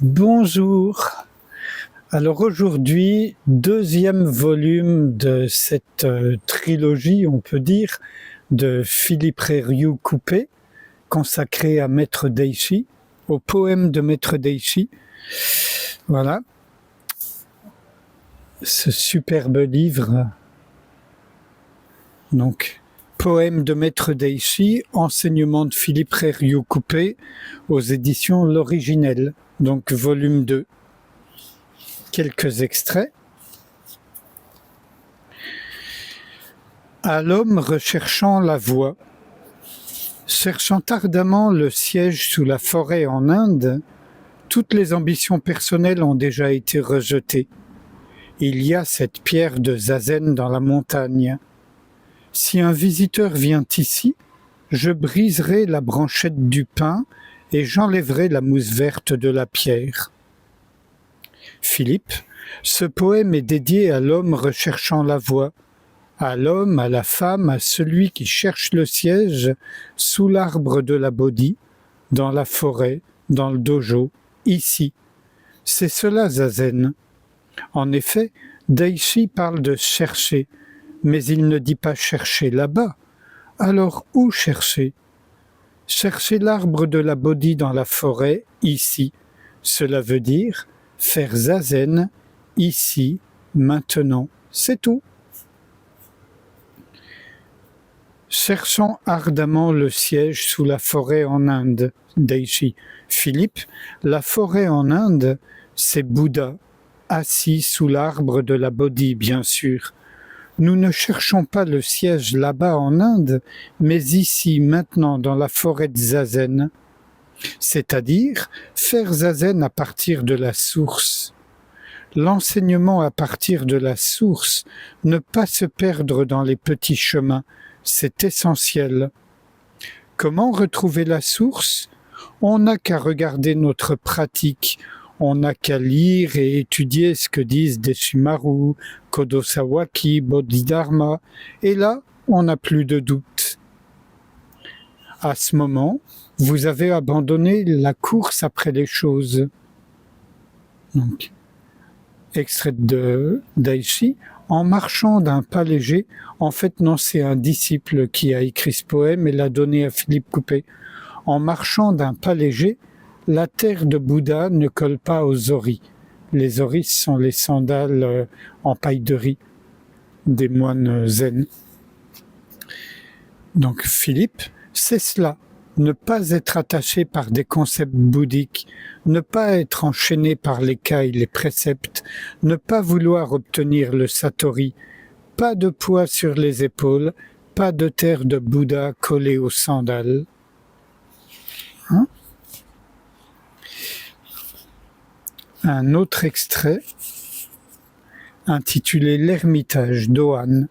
Bonjour. Alors aujourd'hui, deuxième volume de cette trilogie, on peut dire, de Philippe Rériou-Coupet, consacré à Maître Daishi, au poème de Maître Daishi. Voilà. Ce superbe livre. Donc, poème de Maître Daishi, enseignement de Philippe Rériou-Coupet aux éditions L'Originel. Donc, volume 2. Quelques extraits. À l'homme recherchant la voie. Cherchant ardemment le siège sous la forêt en Inde, toutes les ambitions personnelles ont déjà été rejetées. Il y a cette pierre de zazen dans la montagne. Si un visiteur vient ici, je briserai la branchette du pin et j'enlèverai la mousse verte de la pierre. Philippe, ce poème est dédié à l'homme recherchant la voie, à l'homme, à la femme, à celui qui cherche le siège sous l'arbre de la Bodhi, dans la forêt, dans le dojo, ici. C'est cela zazen. En effet, Daishi parle de chercher, mais il ne dit pas chercher là-bas. Alors où chercher? Chercher l'arbre de la Bodhi dans la forêt, ici. Cela veut dire faire zazen, ici, maintenant, c'est tout. Cherchant ardemment le siège sous la forêt en Inde, Daishi. Philippe, la forêt en Inde, c'est Bouddha, assis sous l'arbre de la Bodhi, bien sûr. Nous ne cherchons pas le siège là-bas en Inde, mais ici, maintenant, dans la forêt de zazen. C'est-à-dire faire zazen à partir de la source. L'enseignement à partir de la source, ne pas se perdre dans les petits chemins, c'est essentiel. Comment retrouver la source? On n'a qu'à regarder notre pratique, on n'a qu'à lire et étudier ce que disent Deshimaru, Kodo Sawaki, Bodhidharma, et là, on n'a plus de doute. À ce moment, vous avez abandonné la course après les choses. Donc, extrait de Daishi, en marchant d'un pas léger, en fait non, c'est un disciple qui a écrit ce poème et l'a donné à Philippe Coupet. En marchant d'un pas léger, la terre de Bouddha ne colle pas aux oris. Les oris sont les sandales en paille de riz des moines zen. Donc Philippe, c'est cela. Ne pas être attaché par des concepts bouddhiques, ne pas être enchaîné par les cailles, les préceptes, ne pas vouloir obtenir le satori, pas de poids sur les épaules, pas de terre de Bouddha collée aux sandales. Un autre extrait intitulé L'Ermitage d'Ohan.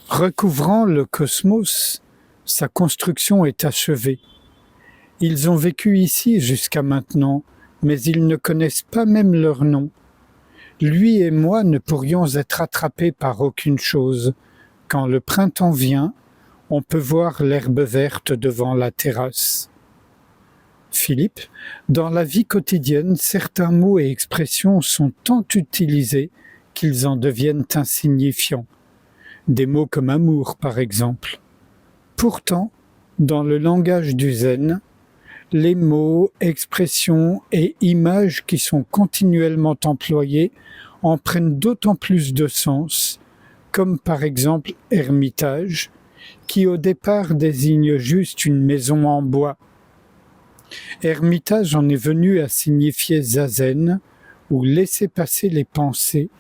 Recouvrant le cosmos, sa construction est achevée. Ils ont vécu ici jusqu'à maintenant, mais ils ne connaissent pas même leur nom. Lui et moi ne pourrions être attrapés par aucune chose. Quand le printemps vient, on peut voir l'herbe verte devant la terrasse. Philippe, dans la vie quotidienne, certains mots et expressions sont tant utilisés qu'ils en deviennent insignifiants. Des mots comme amour, par exemple. Pourtant, dans le langage du zen, les mots, expressions et images qui sont continuellement employés en prennent d'autant plus de sens, comme par exemple ermitage, qui au départ désigne juste une maison en bois. Ermitage en est venu à signifier zazen, ou laisser passer les pensées.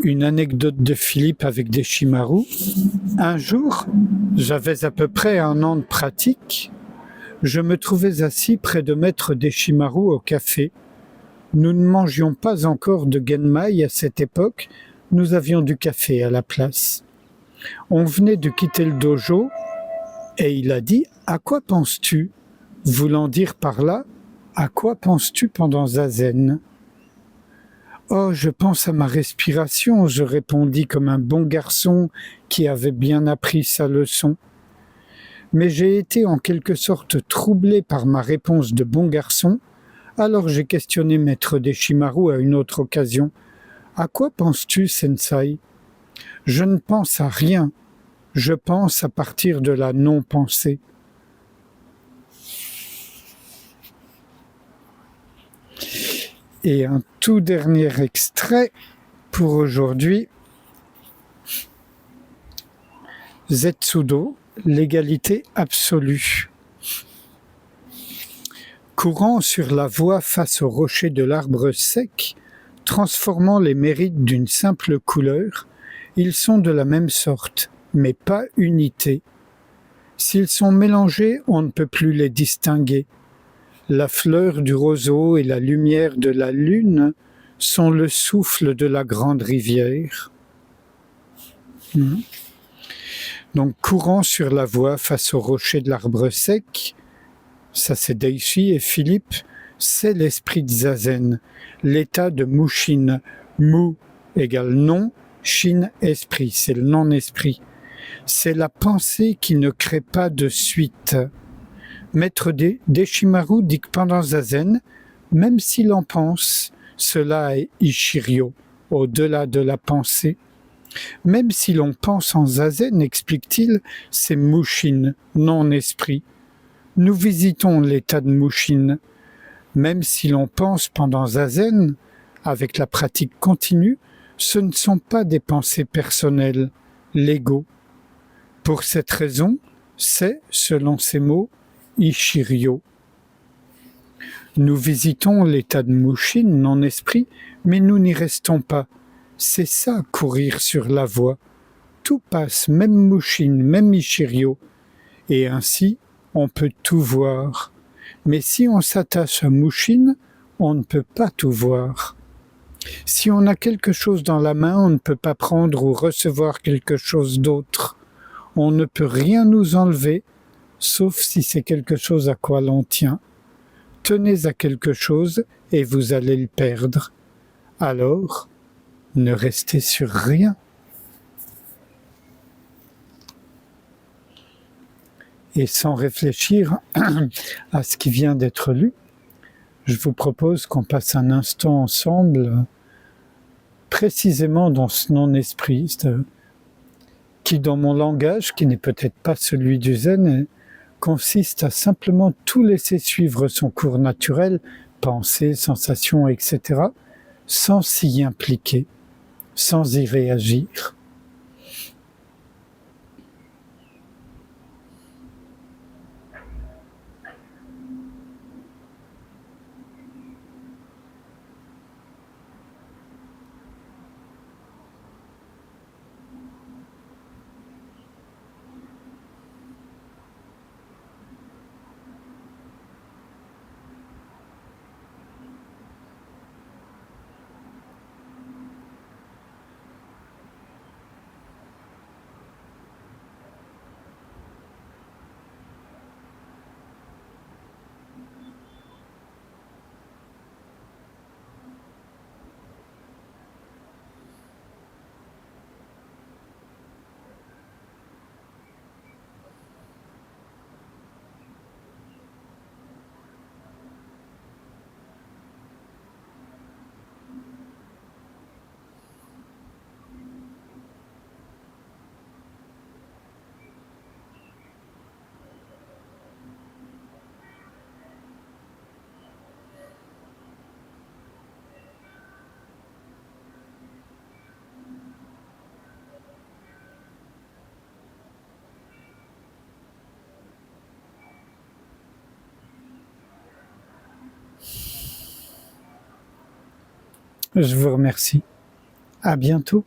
Une anecdote de Philippe avec Deshimaru. Un jour, j'avais à peu près 1 an de pratique. Je me trouvais assis près de Maître Deshimaru au café. Nous ne mangions pas encore de genmai à cette époque, nous avions du café à la place. On venait de quitter le dojo et il a dit « À quoi penses-tu » voulant dire par là « À quoi penses-tu pendant zazen » Oh, je pense à ma respiration, je répondis comme un bon garçon qui avait bien appris sa leçon. Mais j'ai été en quelque sorte troublé par ma réponse de bon garçon, alors j'ai questionné maître Deshimaru à une autre occasion. À quoi penses-tu, Sensei? Je ne pense à rien, je pense à partir de la non-pensée. Et un tout dernier extrait pour aujourd'hui. Zetsudo, l'égalité absolue. Courant sur la voie face au rocher de l'arbre sec, transformant les mérites d'une simple couleur, ils sont de la même sorte, mais pas unité. S'ils sont mélangés, on ne peut plus les distinguer. La fleur du roseau et la lumière de la lune sont le souffle de la grande rivière. Donc, courant sur la voie face au rocher de l'arbre sec, ça c'est Daishi, et Philippe, c'est l'esprit de Zazen, l'état de Mushin. Mu égale non, Shin esprit, c'est le non-esprit. C'est la pensée qui ne crée pas de suite. Maître Deshimaru dit que pendant Zazen, même si l'on pense, cela est Ishiryo, au-delà de la pensée. Même si l'on pense en Zazen, explique-t-il, c'est Mushin, non-esprit. Nous visitons l'état de Mushin. Même si l'on pense pendant Zazen, avec la pratique continue, ce ne sont pas des pensées personnelles, l'ego. Pour cette raison, c'est, selon ces mots, Ishiryo. Nous visitons l'état de Mushin, non-esprit, mais nous n'y restons pas. C'est ça, courir sur la voie. Tout passe, même Mushin, même Ishiryo. Et ainsi, on peut tout voir. Mais si on s'attache à Mushin, on ne peut pas tout voir. Si on a quelque chose dans la main, on ne peut pas prendre ou recevoir quelque chose d'autre. On ne peut rien nous enlever, sauf si c'est quelque chose à quoi l'on tient. Tenez à quelque chose et vous allez le perdre. Alors, ne restez sur rien. Et sans réfléchir à ce qui vient d'être lu, je vous propose qu'on passe un instant ensemble, précisément dans ce non-esprit, qui dans mon langage, qui n'est peut-être pas celui du Zen, consiste à simplement tout laisser suivre son cours naturel, pensées, sensations, etc., sans s'y impliquer, sans y réagir. Je vous remercie. À bientôt.